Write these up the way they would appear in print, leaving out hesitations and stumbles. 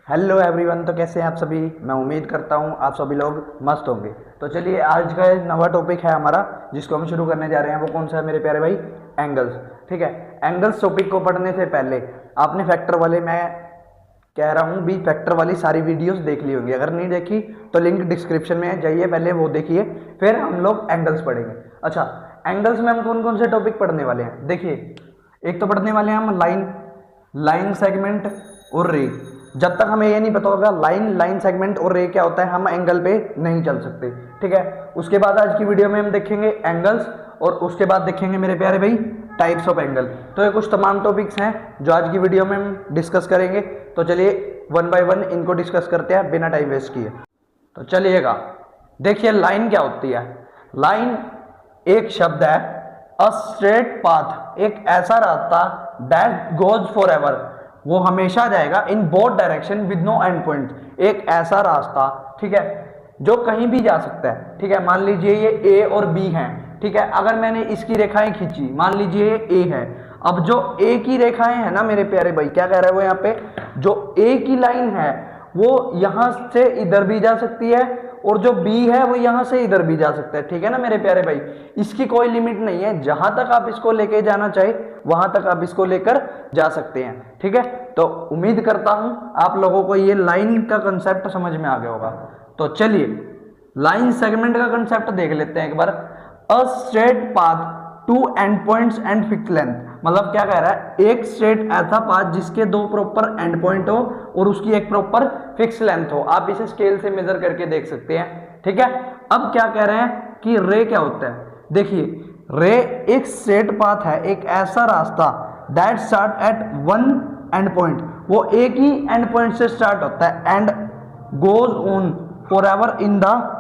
Hello everyone. तो कैसे हैं आप सभी। मैं उम्मीद करता हूं आप सभी लोग मस्त होंगे। तो चलिए आज का नवा टॉपिक है हमारा जिसको हम शुरू करने जा रहे हैं। वो कौन सा है मेरे प्यारे भाई? एंगल्स। ठीक है। एंगल्स टॉपिक को पढ़ने से पहले आपने फैक्टर वाले, मैं कह रहा हूं भी, फैक्टर वाली सारी वीडियोस देख ली होंगी। अगर नहीं देखी तो लिंक डिस्क्रिप्शन में है, जाइए पहले वो देखिए, फिर हम लोग एंगल्स पढ़ेंगे। अच्छा, एंगल्स में हम कौन कौन से टॉपिक पढ़ने वाले हैं देखिए। एक तो पढ़ने वाले हैं हम लाइन सेगमेंट और रे। जब तक हमें ये नहीं पता होगा लाइन सेगमेंट और रे क्या होता है, हम एंगल पे नहीं चल सकते। ठीक है। उसके बाद आज की वीडियो में हम देखेंगे एंगल्स, और उसके बाद देखेंगे मेरे प्यारे भाई टाइप्स ऑफ एंगल। तो ये कुछ तमाम टॉपिक्स हैं जो आज की वीडियो में हम डिस्कस करेंगे। तो चलिए वन बाय वन इनको डिस्कस करते हैं बिना टाइम वेस्ट किए। तो चलिएगा, देखिए लाइन क्या होती है। लाइन एक शब्द है, अ स्ट्रेट पाथ, एक ऐसा रास्ता दैट गोज फॉर एवर, वो हमेशा जाएगा, in both direction with no end point, एक ऐसा रास्ता, ठीक है, जो कहीं भी जा सकता है। ठीक है। मान लीजिए ये ए और बी हैं। ठीक है। अगर मैंने इसकी रेखाएं खींची, मान लीजिए ये ए है। अब जो ए की रेखाएं है ना मेरे प्यारे भाई, क्या कह रहे हैं वो यहाँ पे, जो ए की लाइन है वो यहां से इधर भी जा सकती है, और जो बी है वो यहां से इधर भी जा सकता है। ठीक है ना मेरे प्यारे भाई, इसकी कोई लिमिट नहीं है। जहां तक आप इसको लेके जाना चाहे वहां तक आप इसको लेकर जा सकते हैं। ठीक है। तो उम्मीद करता हूं आप लोगों को ये लाइन का कंसेप्ट समझ में आ गया होगा। तो चलिए लाइन सेगमेंट का कंसेप्ट देख लेते हैं एक बार। A straight path to end points and fix length, मतलब क्या कह रहा है, एक स्ट्रेट ऐसा पाथ जिसके दो प्रॉपर एंड पॉइंट हो और उसकी एक प्रॉपर फिक्स लेंथ हो। आप इसे स्केल से मेजर करके देख सकते हैं। ठीक है। अब क्या कह रहे हैं कि रे क्या होता है। देखिए रे एक स्ट्रेट पाथ है, एक ऐसा रास्ता that start at one and point, वो एक ही एंड पॉइंट से स्टार्ट होता है, and goes on forever in the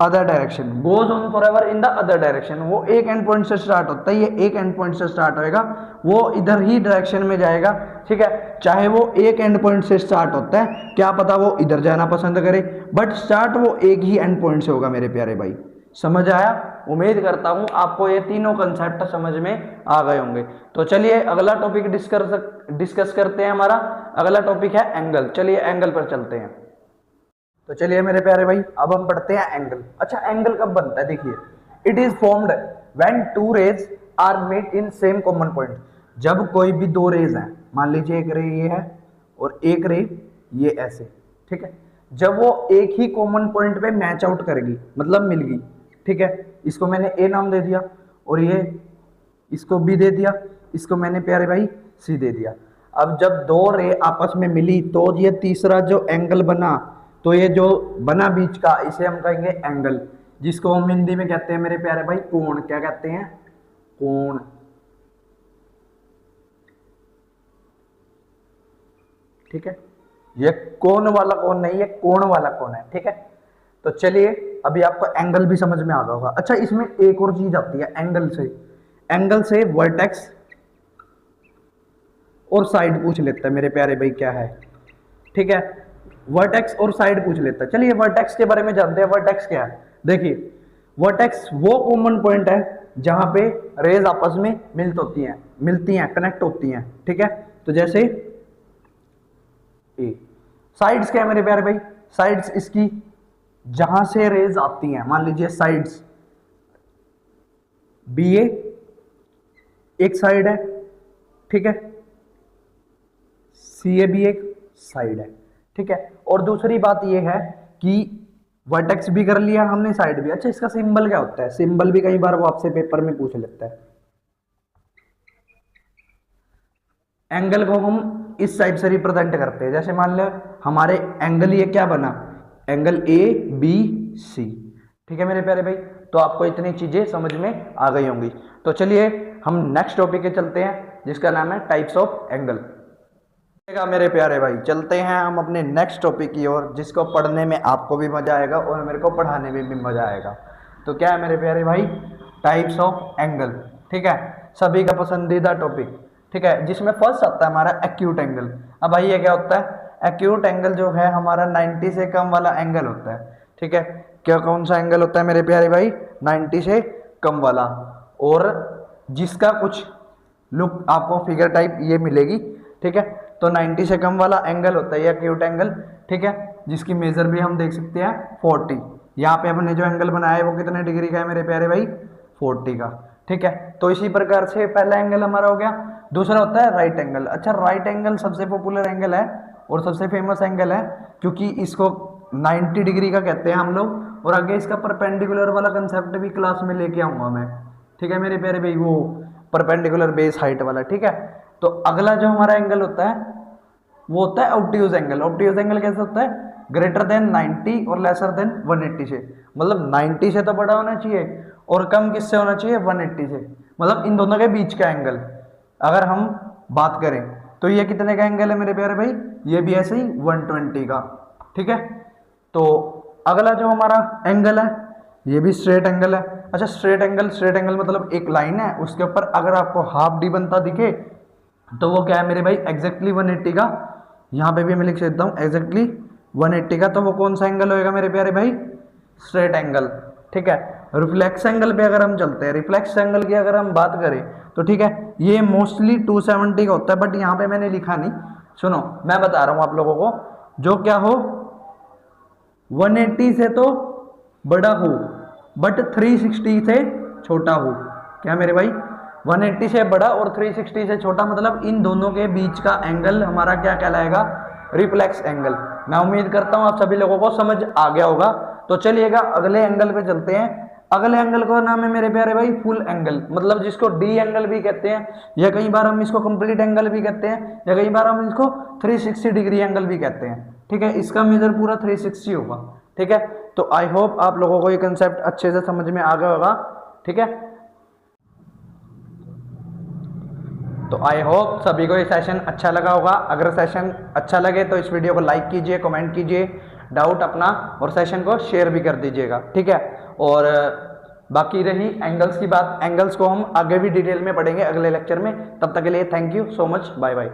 other direction, goes on forever in the other direction. वो एक एंड पॉइंट से स्टार्ट होता है, ये एक एंड पॉइंट से स्टार्ट होएगा, वो इधर ही डायरेक्शन में जाएगा। ठीक है। चाहे वो एक एंड पॉइंट से स्टार्ट होता है, क्या पता वो इधर जाना पसंद करे, बट स्टार्ट वो एक ही एंड पॉइंट से होगा मेरे प्यारे भाई। समझ आया? उम्मीद करता हूं आपको ये तीनों कंसेप्ट समझ में आ गए होंगे। तो चलिए अगला टॉपिक डिस्कस करते हैं। हमारा अगला टॉपिक है एंगल। चलिए एंगल पर चलते हैं। तो चलिए मेरे प्यारे भाई अब हम पढ़ते हैं एंगल। अच्छा, एंगल कब बनता है देखिए, it is formed when two rays are met in same common point. जब कोई भी दो रेज हैं, मान लीजिए एक रे ये है और एक रे ये ऐसे, ठीक है, जब वो एक ही कॉमन पॉइंट पे मैच आउट करेगी, मतलब मिल गई। ठीक है। इसको मैंने ए नाम दे दिया और ये इसको बी दे दिया, इसको मैंने प्यारे भाई सी दे दिया। अब जब दो रे आपस में मिली तो ये तीसरा जो एंगल बना, तो ये जो बना बीच का, इसे हम कहेंगे एंगल, जिसको हम हिंदी में कहते हैं मेरे प्यारे भाई कोण। क्या कहते हैं? कोण। ठीक है। ये कोण वाला कोण नहीं है, कोण वाला कोण है। ठीक है। तो चलिए अभी आपको एंगल भी समझ में आ गया होगा। अच्छा, इसमें एक और चीज आती है एंगल से वर्टेक्स और साइड पूछ लेता है मेरे प्यारे भाई, क्या है। ठीक है। वर्टेक्स और साइड पूछ लेता है। चलिए वर्टेक्स के बारे में जानते हैं। वर्टेक्स क्या है देखिए, वर्टेक्स वो कॉमन पॉइंट है जहां पे रेज आपस में मिलती हैं, कनेक्ट होती हैं। ठीक है। तो जैसे ए। साइड्स क्या है मेरे प्यारे भाई? साइड्स इसकी जहां से रेज आती हैं, मान लीजिए साइड्स बी ए एक साइड है, ठीक है, सी ए भी एक साइड है। ठीक है। और दूसरी बात यह है कि वर्टेक्स भी कर लिया हमने, साइड भी। अच्छा, इसका सिंबल क्या होता है? सिंबल भी कई बार वो आपसे पेपर में पूछ लेता है। एंगल को हम इस टाइप से रिप्रेजेंट करते हैं, जैसे मान लो हमारे एंगल ये क्या बना, एंगल ए बी सी। ठीक है मेरे प्यारे भाई, तो आपको इतनी चीजें समझ में आ गई होंगी। तो चलिए हम नेक्स्ट टॉपिक पे चलते हैं जिसका नाम है टाइप्स ऑफ एंगल। मेरे प्यारे भाई चलते हैं हम अपने नेक्स्ट टॉपिक की ओर, जिसको पढ़ने में आपको भी मजा आएगा और मेरे को पढ़ाने में भी मजा आएगा। तो क्या है मेरे प्यारे भाई? Types of angle. ठीक है। सभी का पसंदीदा टॉपिक। ठीक है। जिसमें फर्स्ट आता है हमारा एक्यूट एंगल। अब भाई ये क्या होता है? एक्यूट एंगल जो है हमारा 90 से कम वाला एंगल होता है। ठीक है। क्या कौन सा एंगल होता है मेरे प्यारे भाई? 90 से कम वाला, और जिसका कुछ लुक आपको फिगर टाइप ये मिलेगी। ठीक है। तो 90 से कम वाला एंगल होता है ये एक्यूट एंगल, ठीक है, जिसकी मेजर भी हम देख सकते हैं 40। यहाँ पे हमने जो एंगल बनाया है वो कितने डिग्री का है मेरे प्यारे भाई, 40 का, ठीक है। तो इसी प्रकार से पहला एंगल हमारा हो गया। दूसरा होता है राइट एंगल। अच्छा, राइट एंगल सबसे पॉपुलर एंगल है और सबसे फेमस एंगल है, क्योंकि इसको 90 डिग्री का कहते हैं हम लोग। और आगे इसका परपेंडिकुलर वाला कंसेप्ट भी क्लास में लेके आऊंगा मैं, ठीक है मेरे प्यारे भाई, वो परपेंडिकुलर बेस हाइट वाला, ठीक है। तो अगला जो हमारा एंगल होता है वो होता है ऑब्ट्यूज एंगल। ऑब्ट्यूज एंगल कैसे होता है, ग्रेटर देन 90 और लेसर देन 180 से, मतलब 90 से तो बड़ा होना चाहिए और कम किससे होना चाहिए, 180 से, मतलब इन दोनों के बीच का एंगल अगर हम बात करें तो ये कितने का एंगल है मेरे प्यारे भाई, ये भी ऐसे ही 120 का, ठीक है। तो अगला जो हमारा एंगल है ये भी स्ट्रेट एंगल है। अच्छा, स्ट्रेट एंगल मतलब एक लाइन है, उसके ऊपर अगर आपको हाफ डी बनता दिखे तो वो क्या है मेरे भाई, एग्जैक्टली 180 का। यहाँ पे भी मैं लिख देता हूँ एग्जैक्टली 180 का, तो वो कौन सा एंगल होएगा मेरे प्यारे भाई, स्ट्रेट एंगल, ठीक है। रिफ्लेक्स एंगल पे अगर हम चलते हैं, रिफ्लेक्स एंगल की अगर हम बात करें तो ठीक है, ये मोस्टली 270 का होता है, बट यहाँ पे मैंने लिखा नहीं, सुनो मैं बता रहा हूँ आप लोगों को, जो क्या हो 180 से तो बड़ा हो बट 360 से छोटा हो, क्या मेरे भाई, 180 से बड़ा और 360 से छोटा, मतलब इन दोनों के बीच का एंगल हमारा क्या कहलाएगा, रिफ्लेक्स एंगल। मैं उम्मीद करता हूं आप सभी लोगों को समझ आ गया होगा। तो चलिएगा अगले एंगल पे चलते हैं। अगले एंगल का नाम है मेरे प्यारे भाई फुल एंगल, मतलब जिसको डी एंगल भी कहते हैं, या कई बार हम इसको कंप्लीट एंगल भी कहते हैं, या कई बार हम इसको 360 डिग्री एंगल भी कहते हैं, ठीक है। इसका मेजर पूरा 360 होगा, ठीक है। तो आई होप आप लोगों को ये कंसेप्ट अच्छे से समझ में आ गया होगा, ठीक है। तो आई होप सभी को ये सेशन अच्छा लगा होगा। अगर सेशन अच्छा लगे तो इस वीडियो को लाइक कीजिए, कमेंट कीजिए, डाउट अपना, और सेशन को शेयर भी कर दीजिएगा, ठीक है। और बाकी रही एंगल्स की बात, एंगल्स को हम आगे भी डिटेल में पढ़ेंगे अगले लेक्चर में। तब तक के लिए thank you so much, bye bye.